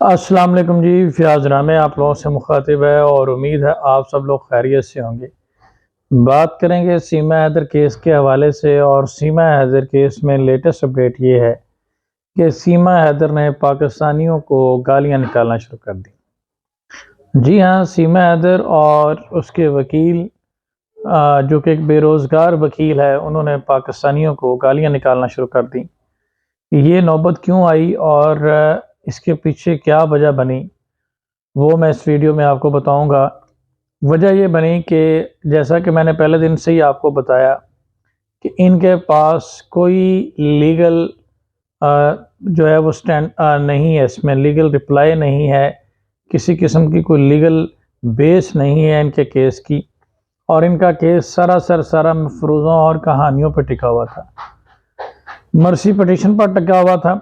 अस्सलाम वालेकुम जी। फ़ियाज़ नामे आप लोगों से मुखातिब है और उम्मीद है आप सब लोग खैरियत से होंगे। बात करेंगे सीमा हैदर केस के हवाले से और सीमा हैदर केस में लेटेस्ट अपडेट ये है कि सीमा हैदर ने पाकिस्तानियों को गालियां निकालना शुरू कर दी। जी हाँ, सीमा हैदर और उसके वकील जो कि एक बेरोज़गार वकील है, उन्होंने पाकिस्तानियों को गालियां निकालना शुरू कर दी। ये नौबत क्यों आई और इसके पीछे क्या वजह बनी, वो मैं इस वीडियो में आपको बताऊंगा। वजह ये बनी कि जैसा कि मैंने पहले दिन से ही आपको बताया कि इनके पास कोई लीगल जो है वो स्टैंड नहीं है, इसमें लीगल रिप्लाई नहीं है, किसी किस्म की कोई लीगल बेस नहीं है इनके केस की। और इनका केस सरासर सारा मफरूज़ों और कहानियों पर टिका हुआ था, मर्सी पटिशन पर टिका हुआ था।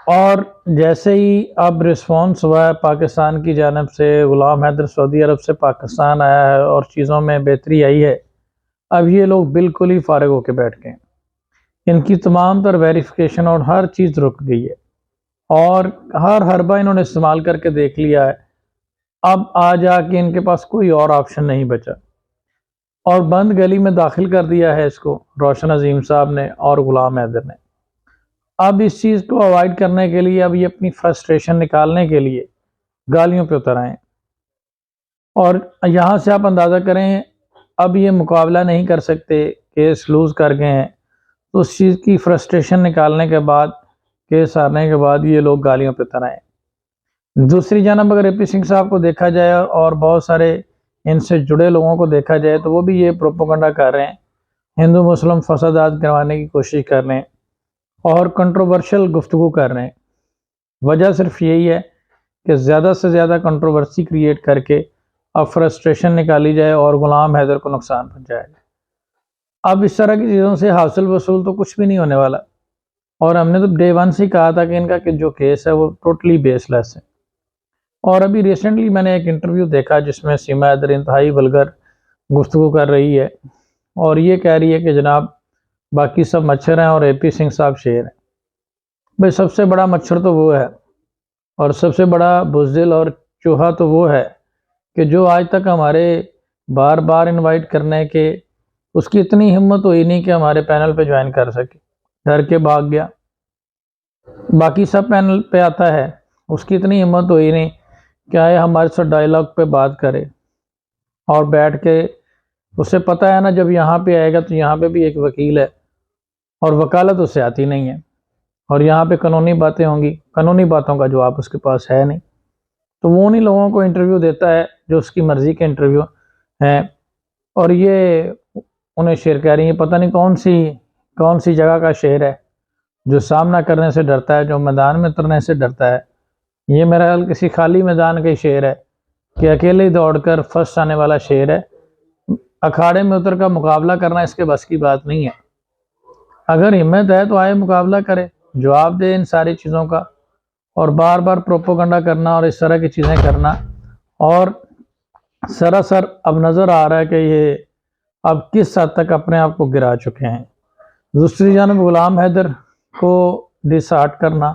और जैसे ही अब रिस्पॉन्स हुआ है पाकिस्तान की जानब से, ग़ुलाम हैदर सऊदी अरब से पाकिस्तान आया है और चीज़ों में बेहतरी आई है, अब ये लोग बिल्कुल ही फारिग होकर बैठ गए। इनकी तमाम तर वेरिफिकेशन और हर चीज़ रुक गई है और हर हरबा इन्होंने इस्तेमाल करके देख लिया है। अब आ जाके इनके पास कोई और ऑप्शन नहीं बचा और बंद गली में दाखिल कर दिया है इसको रोशन अजीम साहब ने और ग़ुलाम हैदर ने। अब इस चीज़ को अवॉइड करने के लिए, अब ये अपनी फ्रस्ट्रेशन निकालने के लिए गालियों पे उतर आए और यहाँ से आप अंदाज़ा करें, अब ये मुकाबला नहीं कर सकते, केस लूज़ कर गए हैं, तो उस चीज़ की फ्रस्ट्रेशन निकालने के बाद, केस हारने के बाद ये लोग गालियों पे उतर आए। दूसरी जानब अगर ए.पी. सिंह साहब को देखा जाए और बहुत सारे इनसे जुड़े लोगों को देखा जाए, तो वो भी ये प्रोपेगेंडा कर रहे हैं, हिंदू मुस्लिम फसादात करवाने की कोशिश कर रहे हैं और कंट्रोवर्शियल गुफ्तगू कर रहे हैं। वजह सिर्फ यही है कि ज़्यादा से ज़्यादा कंट्रोवर्सी क्रिएट करके अब फ्रस्ट्रेशन निकाली जाए और ग़ुलाम हैदर को नुकसान पहुँचाया जाए। अब इस तरह की चीज़ों से हासिल वसूल तो कुछ भी नहीं होने वाला और हमने तो डे वन से ही कहा था कि इनका जो केस है वो टोटली बेसलेस है। और अभी रिसेंटली मैंने एक इंटरव्यू देखा जिसमें सीमा हैदर इंतहाई वल्गर गुफ्तगू कर रही है और ये कह रही है कि जनाब बाकी सब मच्छर हैं और ए.पी. सिंह साहब शेर हैं। भाई, सबसे बड़ा मच्छर तो वो है और सबसे बड़ा बुज़दिल और चूहा तो वो है कि जो आज तक हमारे बार बार इनवाइट करने के, उसकी इतनी हिम्मत हुई नहीं कि हमारे पैनल पे ज्वाइन कर सके, डर के भाग गया। बाकी सब पैनल पे आता है, उसकी इतनी हिम्मत हुई नहीं कि आए हमारे साथ डायलॉग पे बात करे और बैठ के, उसे पता है ना जब यहाँ पे आएगा तो यहाँ पे भी एक वकील है और वकालत उसे आती नहीं है और यहाँ पे कानूनी बातें होंगी, कानूनी बातों का जवाब उसके पास है नहीं, तो वो उन्हीं लोगों को इंटरव्यू देता है जो उसकी मर्ज़ी के इंटरव्यू हैं। और ये उन्हें शेर कह रही है, पता नहीं कौन सी जगह का शेर है जो सामना करने से डरता है, जो मैदान में उतरने से डरता है। ये मेरा ख्याल किसी खाली मैदान का शेर है कि अकेले ही दौड़कर फर्स्ट आने वाला शेर है। अखाड़े में उतर का मुकाबला करना इसके बस की बात नहीं है। अगर हिम्मत है तो आए मुकाबला करे, जवाब दे इन सारी चीज़ों का। और बार बार प्रोपोगंडा करना और इस तरह की चीज़ें करना, और सरासर अब नज़र आ रहा है कि ये अब किस हद तक अपने आप को गिरा चुके हैं। दूसरी जानब ग़ुलाम हैदर को डिसहार्ट करना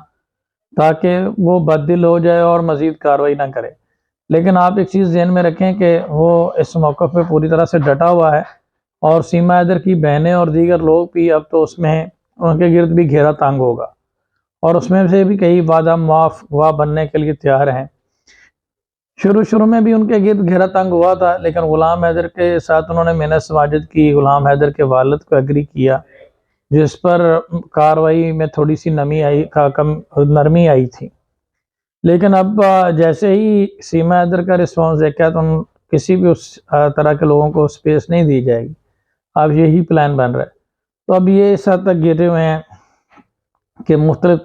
ताकि वो बददिल हो जाए और मज़ीद कार्रवाई ना करे। लेकिन आप एक चीज़ ध्यान में रखें कि वो इस मौक़िफ़ पे पूरी तरह से डटा हुआ है और सीमा हैदर की बहनें और दीगर लोग भी अब तो उसमें उनके गिर्द भी घेरा तंग होगा और उसमें से भी कई वादा मुआफ़ गवाह बनने के लिए तैयार हैं। शुरू में भी उनके गिर्द घेरा तंग हुआ था, लेकिन ग़ुलाम हैदर के साथ उन्होंने मिन्नत समाजत की, ग़ुलाम हैदर के वालिद को एग्री किया, जिस पर कार्रवाई में थोड़ी सी नरमी आई थी। लेकिन अब जैसे ही सीमा हैदर का रिस्पॉन्स देखा तो किसी भी उस तरह के लोगों को स्पेस नहीं दी जाएगी। अब यही प्लान बन रहा है। तो अब ये इस हद तक गिरे हुए हैं कि मुख्तलिफ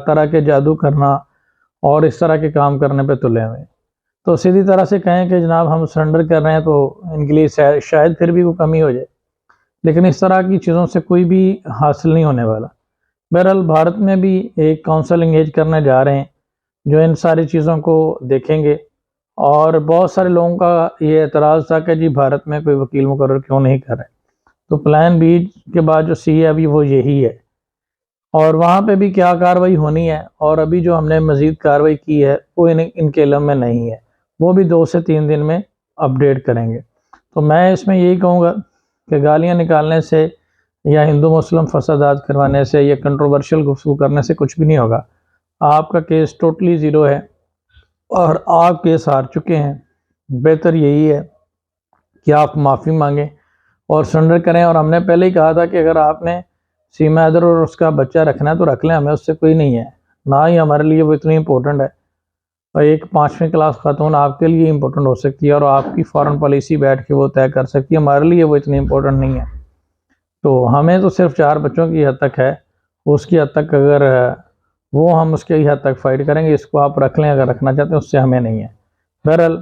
तरह के जादू करना और इस तरह के काम करने पे तुले हुए हैं। तो सीधी तरह से कहें कि जनाब हम सरेंडर कर रहे हैं तो इनके लिए शायद फिर भी वो कमी हो जाए, लेकिन इस तरह की चीज़ों से कोई भी हासिल नहीं होने वाला। बहरहाल भारत में भी एक काउंसिल इंगेज करने जा रहे हैं जो इन सारी चीज़ों को देखेंगे। और बहुत सारे लोगों का ये एतराज़ था कि जी भारत में कोई वकील मुकर्रर क्यों नहीं कर रहे, तो प्लान बी के बाद जो सी है अभी वो यही है। और वहाँ पे भी क्या कार्रवाई होनी है और अभी जो हमने मज़ीद कार्रवाई की है वो इनके इल्म में नहीं है, वो भी 2 से 3 दिन में अपडेट करेंगे। तो मैं इसमें यही कहूँगा कि गालियाँ निकालने से या हिंदू मुस्लिम फसादात करवाने से या कंट्रोवर्शियल गुफ्तगू करने से कुछ भी नहीं होगा। आपका केस टोटली ज़ीरो है और आप केस हार चुके हैं। बेहतर यही है कि आप माफ़ी मांगें और सरेंडर करें। और हमने पहले ही कहा था कि अगर आपने सीमा हैदर और उसका बच्चा रखना है तो रख लें, हमें उससे कोई नहीं है, ना ही हमारे लिए वो इतनी इम्पोर्टेंट है। और एक 5वीं क्लास खातून आपके लिए इम्पोर्टेंट हो सकती है और आपकी फॉरेन पॉलिसी बैठ के वो तय कर सकती है, हमारे लिए वो इतनी इम्पोर्टेंट नहीं है। तो हमें तो सिर्फ 4 बच्चों की हद तक है, उसकी हद तक अगर वो हम उसके ही हद तक फाइट करेंगे। इसको आप रख लें अगर रखना चाहते हैं, उससे हमें नहीं है। बहरहाल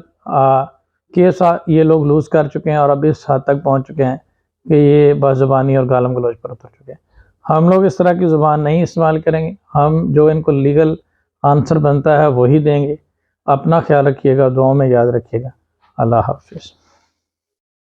केस ये लोग लूज़ कर चुके हैं और अब इस हद तक पहुंच चुके हैं कि ये बज़बानी और गालम गलौज पर उतर चुके हैं। हम लोग इस तरह की ज़ुबान नहीं इस्तेमाल करेंगे, हम जो इनको लीगल आंसर बनता है वही देंगे। अपना ख्याल रखिएगा, दुआओं में याद रखिएगा। अल्लाह हाफ़िज़।